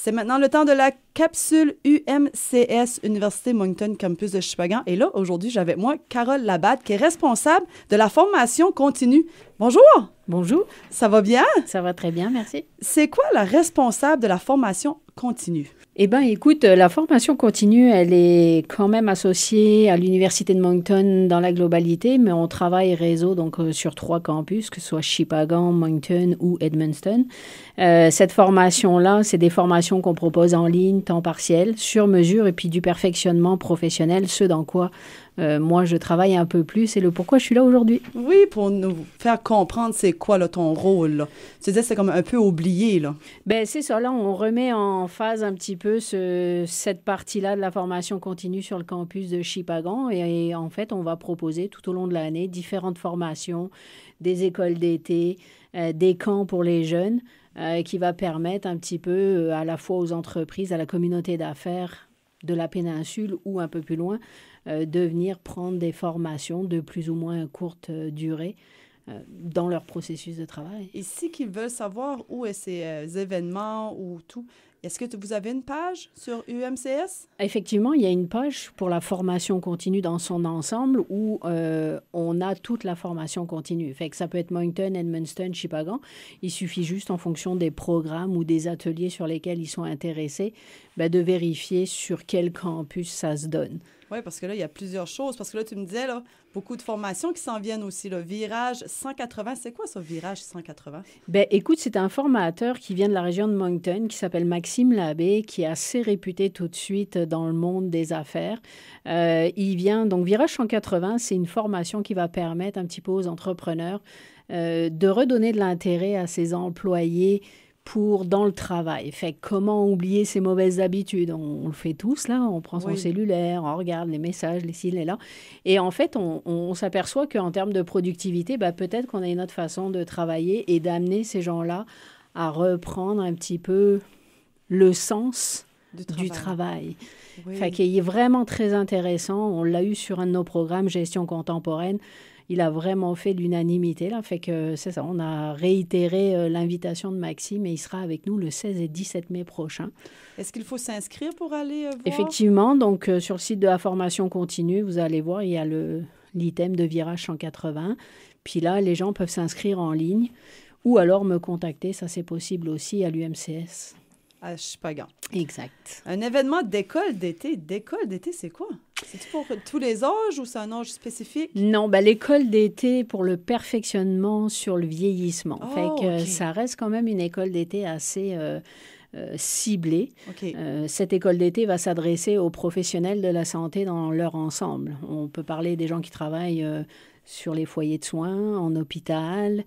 C'est maintenant le temps de la capsule UMCS, Université Moncton Campus de Shippagan. Et là, aujourd'hui, j'ai avec moi Carole Labatte, qui est responsable de la formation continue. Bonjour! Bonjour. Ça va bien? Ça va très bien, merci. C'est quoi la responsable de la formation continue? Eh bien, écoute, la formation continue, elle est quand même associée à l'Université de Moncton dans la globalité, mais on travaille réseau donc sur 3 campus, que ce soit Shippagan, Moncton ou Edmundston. Cette formation-là, c'est des formations qu'on propose en ligne, temps partiel, sur mesure, et puis du perfectionnement professionnel, ce dans quoi moi je travaille un peu plus, et le pourquoi je suis là aujourd'hui. Oui, pour nous faire comprendre c'est quoi là, ton rôle. Là. Tu disais c'est comme un peu oublié. Là. Ben c'est ça, là on remet en phase un petit peu cette partie-là de la formation continue sur le campus de Shippagan, et en fait on va proposer tout au long de l'année différentes formations, des écoles d'été, des camps pour les jeunes, qui va permettre un petit peu à la fois aux entreprises, à la communauté d'affaires de la péninsule ou un peu plus loin, de venir prendre des formations de plus ou moins courte durée dans leur processus de travail. Et si qu'ils veulent savoir où est ces événements ou tout, est-ce que vous avez une page sur UMCS? Effectivement, il y a une page pour la formation continue dans son ensemble où on a toute la formation continue. Fait que ça peut être Moncton, Edmundston, Shippagan. Il suffit juste en fonction des programmes ou des ateliers sur lesquels ils sont intéressés, de vérifier sur quel campus ça se donne. Oui, parce que là, il y a plusieurs choses. Parce que là, tu me disais, là, beaucoup de formations qui s'en viennent aussi. Là. Virage 180, c'est quoi ça, Virage 180? Ben, écoute, c'est un formateur qui vient de la région de Moncton, qui s'appelle Maxime Labbé, qui est assez réputé tout de suite dans le monde des affaires. Il vient, donc Virage 180, c'est une formation qui va permettre un petit peu aux entrepreneurs de redonner de l'intérêt à ses employés dans le travail. Fait comment oublier ses mauvaises habitudes? On le fait tous, là. On prend son cellulaire, on regarde les messages, les ci, les là. Et en fait, on s'aperçoit qu'en termes de productivité, peut-être qu'on a une autre façon de travailler et d'amener ces gens-là à reprendre un petit peu le sens du travail. Oui. Fait qu'il est vraiment très intéressant. On l'a eu sur un de nos programmes, Gestion contemporaine. Il a vraiment fait l'unanimité, là. Fait que c'est ça, on a réitéré l'invitation de Maxime et il sera avec nous le 16 et 17 mai prochain. Est-ce qu'il faut s'inscrire pour aller voir? Effectivement, donc sur le site de la formation continue, vous allez voir, il y a l'item de Virage 180. Puis là, les gens peuvent s'inscrire en ligne ou alors me contacter, ça c'est possible aussi à l'UMCS. À Shippagan. Exact. Un événement d'école d'été. D'école d'été, c'est quoi? C'est-tu pour tous les âges ou c'est un âge spécifique? Non, l'école d'été pour le perfectionnement sur le vieillissement. Fait que ça reste quand même une école d'été assez ciblée. Okay. Cette école d'été va s'adresser aux professionnels de la santé dans leur ensemble. On peut parler des gens qui travaillent sur les foyers de soins, en hôpital.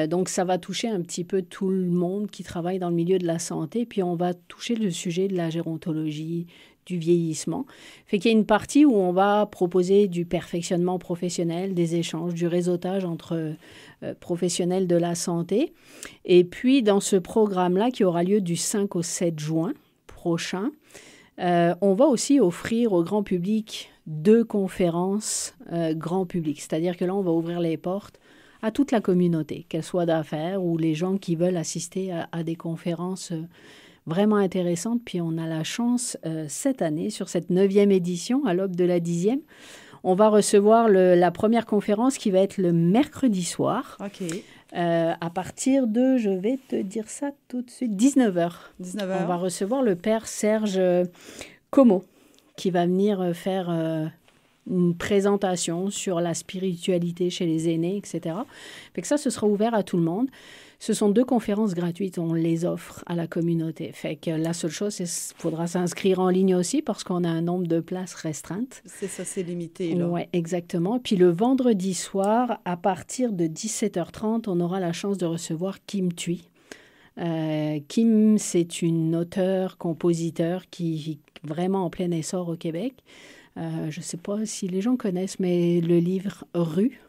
Donc, ça va toucher un petit peu tout le monde qui travaille dans le milieu de la santé. Puis, on va toucher le sujet de la gérontologie, du vieillissement. Fait qu'il y a une partie où on va proposer du perfectionnement professionnel, des échanges, du réseautage entre professionnels de la santé. Et puis, dans ce programme-là, qui aura lieu du 5 au 7 juin prochain, on va aussi offrir au grand public 2 conférences grand public. C'est-à-dire que là, on va ouvrir les portes à toute la communauté, qu'elle soit d'affaires ou les gens qui veulent assister à des conférences vraiment intéressantes. Puis on a la chance, cette année, sur cette 9e édition, à l'aube de la 10e, on va recevoir la première conférence qui va être le mercredi soir. OK. À partir de, je vais te dire ça tout de suite, 19h. 19h. On va recevoir le père Serge Como, qui va venir faire une présentation sur la spiritualité chez les aînés, etc. Fait que ça, ce sera ouvert à tout le monde. Ce sont 2 conférences gratuites, on les offre à la communauté. Fait que la seule chose, c'est qu'il faudra s'inscrire en ligne aussi parce qu'on a un nombre de places restreintes. C'est ça, c'est limité, là. Oui, exactement. Puis le vendredi soir, à partir de 17h30, on aura la chance de recevoir Kim Thuy. Kim, c'est une auteure, compositeur qui est vraiment en plein essor au Québec. Je ne sais pas si les gens connaissent, mais le livre « Rue »,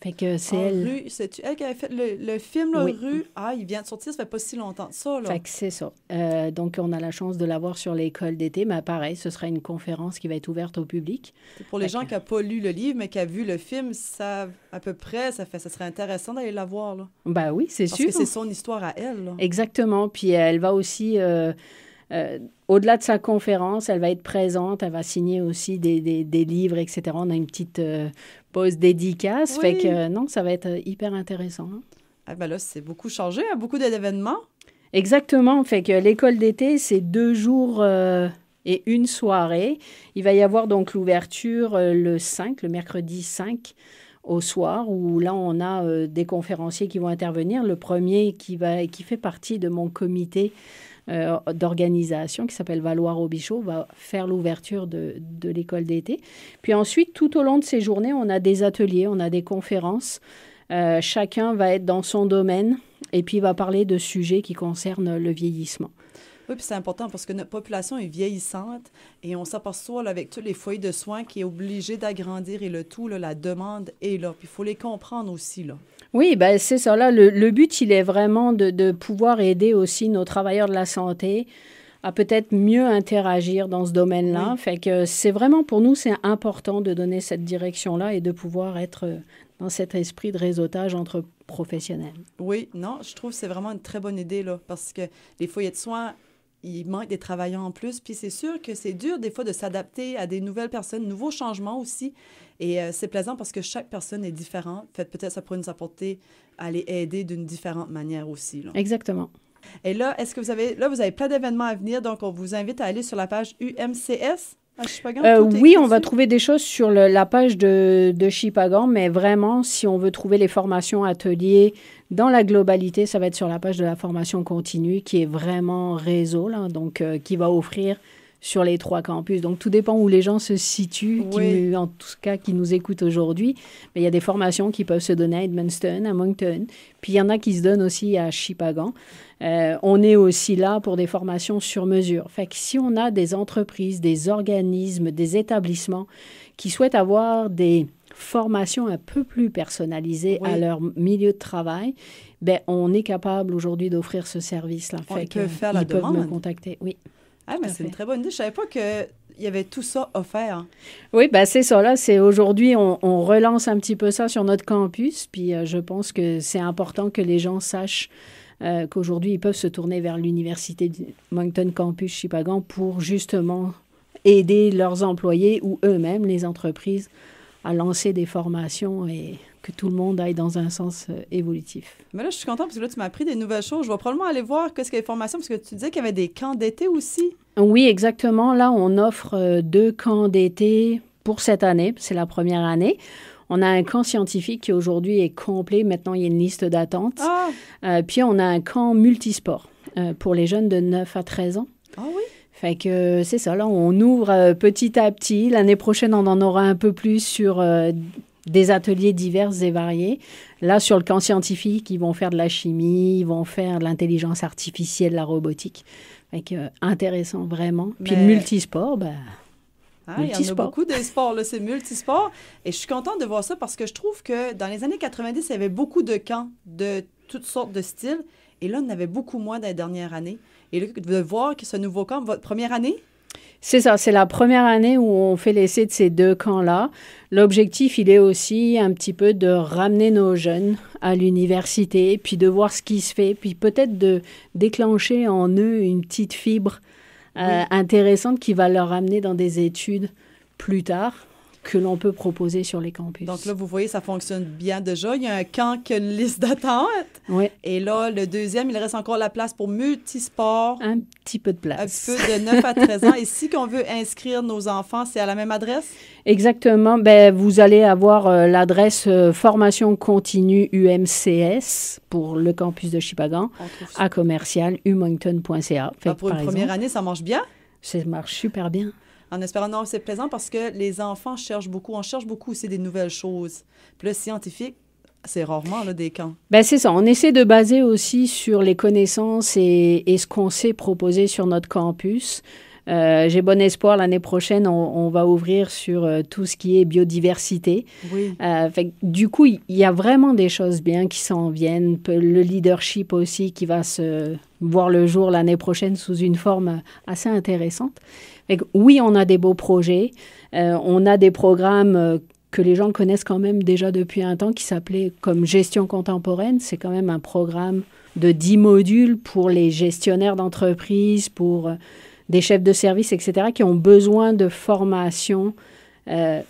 fait que c'est elle. Rue, c'est elle qui avait fait le film, là, Oui. Rue. Ah, il vient de sortir, ça fait pas si longtemps que ça, là. Fait que c'est ça. Donc, on a la chance de l'avoir sur l'école d'été, mais pareil, ce sera une conférence qui va être ouverte au public. Pour les gens qui n'ont pas lu le livre, mais qui ont vu le film, ça, à peu près, ça serait intéressant d'aller la voir, là. Ben oui, c'est sûr. Parce que c'est son histoire à elle, là. Exactement. Puis elle va aussi Au-delà de sa conférence, elle va être présente, elle va signer aussi des livres, etc. On a une petite pause dédicace, Oui. fait que non, ça va être hyper intéressant. Hein. Ah ben là, c'est beaucoup changé, hein, beaucoup d'événements. Exactement, fait que l'école d'été, c'est 2 jours et une soirée. Il va y avoir donc l'ouverture le mercredi 5 au soir, où là, on a des conférenciers qui vont intervenir. Le premier qui fait partie de mon comité d'organisation, qui s'appelle Valois-Robichaud, va faire l'ouverture de l'école d'été. Puis ensuite, tout au long de ces journées, on a des ateliers, on a des conférences. Chacun va être dans son domaine et puis va parler de sujets qui concernent le vieillissement. Oui, puis c'est important parce que notre population est vieillissante et on s'aperçoit là, avec tous les foyers de soins qui est obligé d'agrandir et le tout, là, la demande est là. Puis il faut les comprendre aussi, là. Oui, ben c'est ça. Là, le but, il est vraiment de pouvoir aider aussi nos travailleurs de la santé à peut-être mieux interagir dans ce domaine-là. Oui. Fait que c'est vraiment, pour nous, c'est important de donner cette direction-là et de pouvoir être dans cet esprit de réseautage entre professionnels. Oui, non, je trouve que c'est vraiment une très bonne idée, là, parce que les foyers de soins, il manque des travailleurs en plus. Puis c'est sûr que c'est dur des fois de s'adapter à des nouvelles personnes, nouveaux changements aussi. Et c'est plaisant parce que chaque personne est différente. Fait peut-être ça pourrait nous apporter à les aider d'une différente manière aussi, là. Exactement. Et là, est-ce que vous avez plein d'événements à venir, donc on vous invite à aller sur la page UMCS à Shippagan? Oui, on va trouver des choses sur la page de Shippagan, mais vraiment, si on veut trouver les formations ateliers dans la globalité, ça va être sur la page de la formation continue, qui est vraiment réseau, là, donc qui va offrir sur les 3 campus. Donc, tout dépend où les gens se situent, Oui. en tout cas, qui nous écoutent aujourd'hui. Mais il y a des formations qui peuvent se donner à Edmundston, à Moncton. Puis, il y en a qui se donnent aussi à Shippagan. On est aussi là pour des formations sur mesure. Fait que si on a des entreprises, des organismes, des établissements qui souhaitent avoir des formations un peu plus personnalisées Oui. à leur milieu de travail, ben on est capable aujourd'hui d'offrir ce service-là. Ils peuvent faire la ils peuvent me demande. contacter, oui. Ah, mais c'est une très bonne idée. Je savais pas qu'il y avait tout ça offert. Oui, ben c'est ça. Là, c'est aujourd'hui, on relance un petit peu ça sur notre campus. Puis je pense que c'est important que les gens sachent qu'aujourd'hui, ils peuvent se tourner vers l'Université du Moncton Campus Shippagan pour justement aider leurs employés ou eux-mêmes, les entreprises, à lancer des formations et que tout le monde aille dans un sens évolutif. Mais là, je suis contente parce que là, tu m'as appris des nouvelles choses. Je vais probablement aller voir qu'est-ce qu'il y a des formations parce que tu disais qu'il y avait des camps d'été aussi. Oui, exactement. Là, on offre 2 camps d'été pour cette année. C'est la première année. On a un camp scientifique qui aujourd'hui est complet. Maintenant, il y a une liste d'attente. Ah! Puis, on a un camp multisport pour les jeunes de 9 à 13 ans. Ah oui? Fait que c'est ça. Là, on ouvre petit à petit. L'année prochaine, on en aura un peu plus sur des ateliers divers et variés. Là, sur le camp scientifique, ils vont faire de la chimie, ils vont faire de l'intelligence artificielle, de la robotique. Fait que, intéressant, vraiment. Puis le multisport, ben... Il y en a beaucoup de sports, là, c'est multisport. Et je suis contente de voir ça parce que je trouve que dans les années 90, il y avait beaucoup de camps de toutes sortes de styles. Et là, on en avait beaucoup moins dans les dernières années. Et là, de voir que ce nouveau camp, votre première année? C'est ça, c'est la première année où on fait l'essai de ces 2 camps-là. L'objectif, il est aussi un petit peu de ramener nos jeunes à l'université, puis de voir ce qui se fait, puis peut-être de déclencher en eux une petite fibre intéressante qui va leur amener dans des études plus tard que l'on peut proposer sur les campus. Donc là, vous voyez, ça fonctionne bien déjà. Il y a un camp qui a une liste d'attente. Oui. Et là, le deuxième, il reste encore la place pour multisport. Un petit peu de Un place. peu de 9 à 13 ans. Et si on veut inscrire nos enfants, c'est à la même adresse? Exactement. Ben, vous allez avoir l'adresse formation continue UMCS pour le campus de Shippagan à commercial umoncton.ca. Pour une première année, ça marche bien? Ça marche super bien. En espérant, non, c'est plaisant parce que les enfants cherchent beaucoup. On cherche beaucoup aussi des nouvelles choses. Puis le scientifique, c'est rarement là, des camps. Ben c'est ça. On essaie de baser aussi sur les connaissances et ce qu'on sait proposer sur notre campus. J'ai bon espoir, l'année prochaine, on va ouvrir sur tout ce qui est biodiversité. Oui. Fait, du coup, il y a vraiment des choses bien qui s'en viennent. Le leadership aussi qui va se voir le jour l'année prochaine sous une forme assez intéressante. Fait que, oui, on a des beaux projets. On a des programmes que les gens connaissent quand même déjà depuis un temps qui s'appelait comme Gestion contemporaine. C'est quand même un programme de 10 modules pour les gestionnaires d'entreprise, pour des chefs de service, etc., qui ont besoin de formation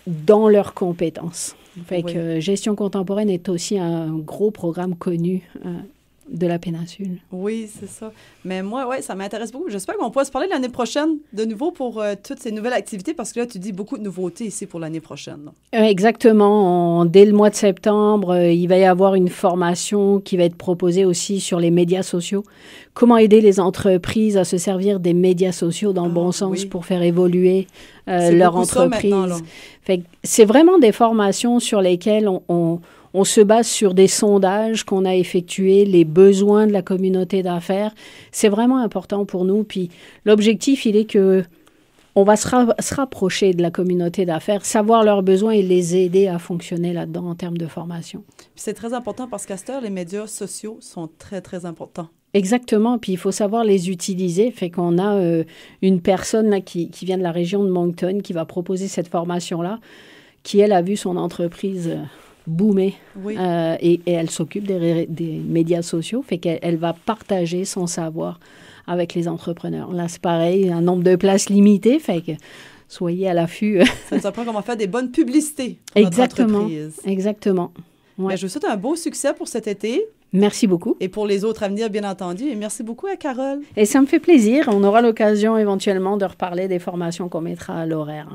dans leurs compétences. Fait que Gestion contemporaine est aussi un gros programme connu de la péninsule. Oui, c'est ça. Mais moi, ouais, ça m'intéresse beaucoup. J'espère qu'on pourra se parler l'année prochaine de nouveau pour toutes ces nouvelles activités, parce que là, tu dis beaucoup de nouveautés ici pour l'année prochaine. Exactement. Dès le mois de septembre, il va y avoir une formation qui va être proposée aussi sur les médias sociaux. Comment aider les entreprises à se servir des médias sociaux dans le bon sens pour faire évoluer leur entreprise. Fait que c'est vraiment des formations sur lesquelles on se base sur des sondages qu'on a effectués, les besoins de la communauté d'affaires. C'est vraiment important pour nous. Puis l'objectif, il est que on va se rapprocher de la communauté d'affaires, savoir leurs besoins et les aider à fonctionner là-dedans en termes de formation. Puis c'est très important parce qu'à cette heure, les médias sociaux sont très, très importants. Exactement. Puis il faut savoir les utiliser. Fait qu'on a une personne là, qui vient de la région de Moncton qui va proposer cette formation-là, qui, elle, a vu son entreprise boomer. Et elle s'occupe des médias sociaux. Fait qu'elle va partager son savoir avec les entrepreneurs. Là, c'est pareil, un nombre de places limité. Fait que soyez à l'affût. Ça nous apprend comment faire des bonnes publicités pour notre entreprise. Exactement. Ouais. Ben, je vous souhaite un beau succès pour cet été. Merci beaucoup. Et pour les autres à venir, bien entendu. Et merci beaucoup à Carole. Et ça me fait plaisir. On aura l'occasion éventuellement de reparler des formations qu'on mettra à l'horaire.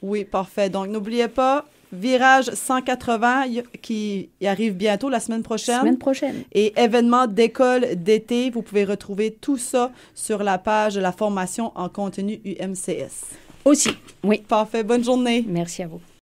Oui, parfait. Donc, n'oubliez pas, Virage 180 qui arrive bientôt la semaine prochaine. Et événements d'école d'été. Vous pouvez retrouver tout ça sur la page de la formation en continu UMCS. Aussi, oui. Parfait. Bonne journée. Merci à vous.